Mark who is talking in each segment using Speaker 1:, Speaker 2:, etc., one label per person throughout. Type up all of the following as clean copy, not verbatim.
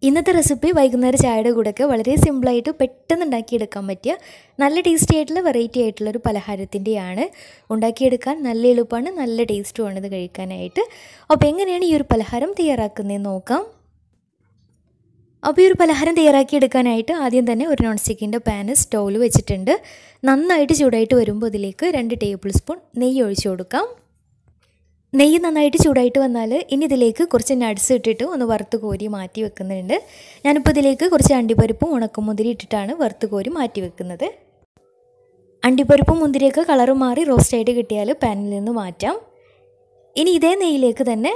Speaker 1: ഇന്നത്തെ റെസിപ്പി വൈകുന്നേര ചായയുടെ കൂടെയൊക്കെ വളരെ സിമ്പിളായിട്ട് പെട്ടെന്ന് ഉണ്ടാക്കിയെടുക്കാൻ പറ്റിയ നല്ല ടേസ്റ്റി ആയിട്ടുള്ള വെറൈറ്റി ആയിട്ടുള്ളൊരു പലഹാരത്തിൻ്റെയാണ്. ഉണ്ടാക്കിയെടുക്കാൻ നല്ല എളുപ്പമാണ്, നല്ല ടേസ്റ്റുമാണ് ഇത് കഴിക്കാനായിട്ട്. അപ്പോൾ എങ്ങനെയാണ് ഈ ഒരു പലഹാരം തയ്യാറാക്കുന്നതെന്ന് നോക്കാം. അപ്പോൾ ഈ ഒരു പലഹാരം തയ്യാറാക്കിയെടുക്കാനായിട്ട് ആദ്യം തന്നെ ഒരു നോൺ സ്റ്റിക്കിൻ്റെ പാന് സ്റ്റൗവിൽ വെച്ചിട്ടുണ്ട്. നന്നായിട്ട് ചൂടായിട്ട് വരുമ്പോൾ ഇതിലേക്ക് 2 ടേബിൾ സ്പൂൺ നെയ്യ് ഒഴിച്ചു കൊടുക്കാം. നെയ്യ് നന്നായിട്ട് ചൂടായിട്ട് വന്നാൽ ഇനി ഇതിലേക്ക് കുറച്ച് നട്ട്സ് ഇട്ടിട്ട് ഒന്ന് വറുത്ത് കോരി മാറ്റി വെക്കുന്നുണ്ട്. ഞാനിപ്പോൾ ഇതിലേക്ക് കുറച്ച് അണ്ടിപ്പരിപ്പും ഉണക്കമുന്തിരി ഇട്ടിട്ടാണ് വറുത്ത് കോരി മാറ്റി വെക്കുന്നത്. അണ്ടിപ്പരിപ്പും മുന്തിരിയൊക്കെ കളറ് മാറി റോസ്റ്റായിട്ട് കിട്ടിയാൽ പാനിൽ നിന്ന് മാറ്റാം. ഇനി ഇതേ നെയ്യിലേക്ക് തന്നെ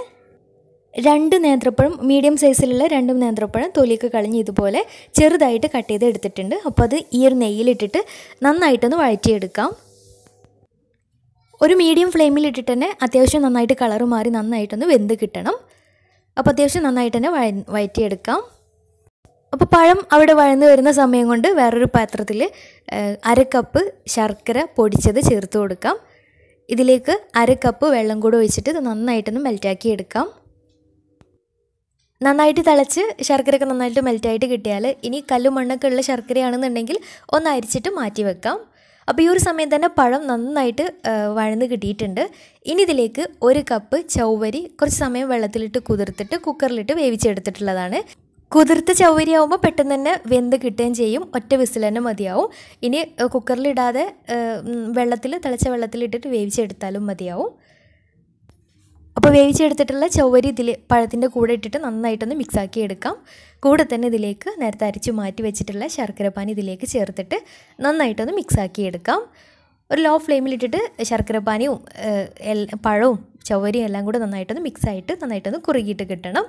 Speaker 1: 2 നേന്ത്രപ്പഴം, മീഡിയം സൈസിലുള്ള 2 നേന്ത്രപ്പഴം തൊലിയൊക്കെ കളഞ്ഞ് ഇതുപോലെ ചെറുതായിട്ട് കട്ട് ചെയ്ത് എടുത്തിട്ടുണ്ട്. അപ്പോൾ അത് ഈ ഒരു നെയ്യിലിട്ടിട്ട് നന്നായിട്ടൊന്ന് വഴറ്റിയെടുക്കാം. ഒരു മീഡിയം ഫ്ലെയിമിൽ ഇട്ടിട്ട് തന്നെ അത്യാവശ്യം നന്നായിട്ട് കളറ് മാറി നന്നായിട്ടൊന്ന് വെന്ത് കിട്ടണം. അപ്പോൾ അത്യാവശ്യം നന്നായിട്ട് തന്നെ വഴറ്റിയെടുക്കാം. അപ്പോൾ പഴം അവിടെ വഴന്ന് വരുന്ന സമയം കൊണ്ട് വേറൊരു പാത്രത്തിൽ 1/2 കപ്പ് ശർക്കര പൊടിച്ചത് ചേർത്ത് കൊടുക്കാം. ഇതിലേക്ക് 1/2 കപ്പ് വെള്ളം കൂടെ ഒഴിച്ചിട്ട് ഇത് നന്നായിട്ടൊന്ന് മെൽറ്റാക്കി എടുക്കാം. നന്നായിട്ട് തിളച്ച് ശർക്കരയൊക്കെ നന്നായിട്ട് മെൽറ്റായിട്ട് കിട്ടിയാൽ ഇനി കല്ലും മണ്ണൊക്കെ ഉള്ള ശർക്കരയാണെന്നുണ്ടെങ്കിൽ ഒന്ന് അരിച്ചിട്ട് മാറ്റി വെക്കാം. അപ്പോൾ ഈ ഒരു സമയം തന്നെ പഴം നന്നായിട്ട് വഴന്ന് കിട്ടിയിട്ടുണ്ട്. ഇനി ഇതിലേക്ക് 1 കപ്പ് ചൗവരി കുറച്ച് സമയം വെള്ളത്തിലിട്ട് കുതിർത്തിട്ട് കുക്കറിലിട്ട് വേവിച്ചെടുത്തിട്ടുള്ളതാണ്. കുതിർത്ത ചൗവരി ആകുമ്പോൾ പെട്ടെന്ന് തന്നെ വെന്ത് കിട്ടുകയും ചെയ്യും. ഒറ്റ വിസിൽ തന്നെ മതിയാവും. ഇനി കുക്കറിലിടാതെ തിളച്ച വെള്ളത്തിലിട്ടിട്ട് വേവിച്ചെടുത്താലും മതിയാവും. അപ്പോൾ വേവിച്ചെടുത്തിട്ടുള്ള ചൗവരി പഴത്തിൻ്റെ കൂടെ ഇട്ടിട്ട് നന്നായിട്ടൊന്ന് മിക്സാക്കി എടുക്കാം. കൂടെ തന്നെ ഇതിലേക്ക് നേരത്തെ അരിച്ച് മാറ്റി വെച്ചിട്ടുള്ള ശർക്കരപ്പാനി ഇതിലേക്ക് ചേർത്തിട്ട് നന്നായിട്ടൊന്ന് മിക്സാക്കി എടുക്കാം. ഒരു ലോ ഫ്ലെയിമിലിട്ടിട്ട് ശർക്കരപ്പാനിയും പഴവും ചൗവരിയും എല്ലാം കൂടെ നന്നായിട്ടൊന്ന് മിക്സായിട്ട് നന്നായിട്ടൊന്ന് കുറുകിയിട്ട് കിട്ടണം.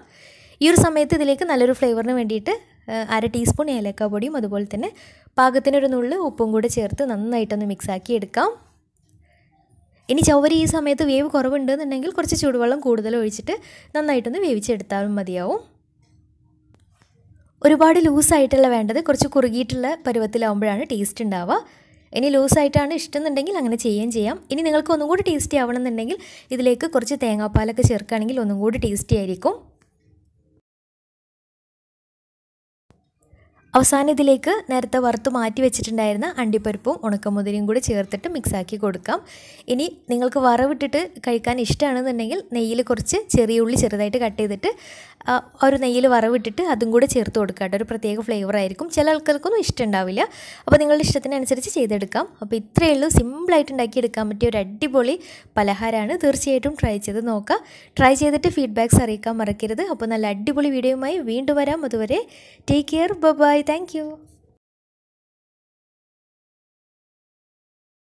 Speaker 1: ഈ ഒരു സമയത്ത് ഇതിലേക്ക് നല്ലൊരു ഫ്ലേവറിന് വേണ്ടിയിട്ട് 1/2 ടീസ്പൂൺ ഏലക്ക പൊടിയും അതുപോലെ തന്നെ പാകത്തിനൊരു നുള്ള് ഉപ്പും കൂടെ ചേർത്ത് നന്നായിട്ടൊന്ന് മിക്സാക്കി എടുക്കാം. ഇനി ചൗവരി ഈ സമയത്ത് വേവ് കുറവുണ്ടെന്നുണ്ടെങ്കിൽ കുറച്ച് ചൂടുവെള്ളം കൂടുതൽ ഒഴിച്ചിട്ട് നന്നായിട്ടൊന്ന് വേവിച്ചെടുത്താലും മതിയാവും. ഒരുപാട് ലൂസായിട്ടുള്ള വേണ്ടത്, കുറച്ച് കുറുകിയിട്ടുള്ള പരുവത്തിലാവുമ്പോഴാണ് ടേസ്റ്റ് ഉണ്ടാവുക. ഇനി ലൂസായിട്ടാണ് ഇഷ്ടമെന്നുണ്ടെങ്കിൽ അങ്ങനെ ചെയ്യാം. ഇനി നിങ്ങൾക്ക് ഒന്നും കൂടി ടേസ്റ്റി ആവണമെന്നുണ്ടെങ്കിൽ ഇതിലേക്ക് കുറച്ച് തേങ്ങാപ്പാലൊക്കെ ചേർക്കുകയാണെങ്കിൽ ഒന്നും കൂടി ടേസ്റ്റി ആയിരിക്കും. അവസാനം ഇതിലേക്ക് നേരത്തെ വറുത്ത് മാറ്റി വെച്ചിട്ടുണ്ടായിരുന്ന അണ്ടിപ്പരിപ്പും ഉണക്കമുന്തിരിയും കൂടി ചേർത്തിട്ട് മിക്സാക്കി കൊടുക്കാം. ഇനി നിങ്ങൾക്ക് വറവിട്ടിട്ട് കഴിക്കാൻ ഇഷ്ടമാണെന്നുണ്ടെങ്കിൽ നെയ്യിൽ കുറച്ച് ചെറിയ ഉള്ളി ചെറുതായിട്ട് കട്ട് ചെയ്തിട്ട് ഒരു നെയ്യിൽ വറവിട്ടിട്ട് അതും കൂടെ ചേർത്ത് കൊടുക്കാം. ഒരു പ്രത്യേക ഫ്ലേവർ ആയിരിക്കും. ചില ആൾക്കാർക്കൊന്നും ഇഷ്ടമുണ്ടാവില്ല. അപ്പോൾ നിങ്ങളുടെ ഇഷ്ടത്തിനനുസരിച്ച് ചെയ്തെടുക്കാം. അപ്പോൾ ഇത്രയേ ഉള്ളൂ, സിമ്പിളായിട്ട് ഉണ്ടാക്കിയെടുക്കാൻ പറ്റിയ ഒരു അടിപൊളി പലഹാരമാണ്. തീർച്ചയായിട്ടും ട്രൈ ചെയ്ത് നോക്കുക. ട്രൈ ചെയ്തിട്ട് ഫീഡ്ബാക്ക്സ് അറിയിക്കാൻ മറക്കരുത്. അപ്പോൾ നല്ല അടിപൊളി വീഡിയോയുമായി വീണ്ടും വരാം. അതുവരെ take care, bye, thank U.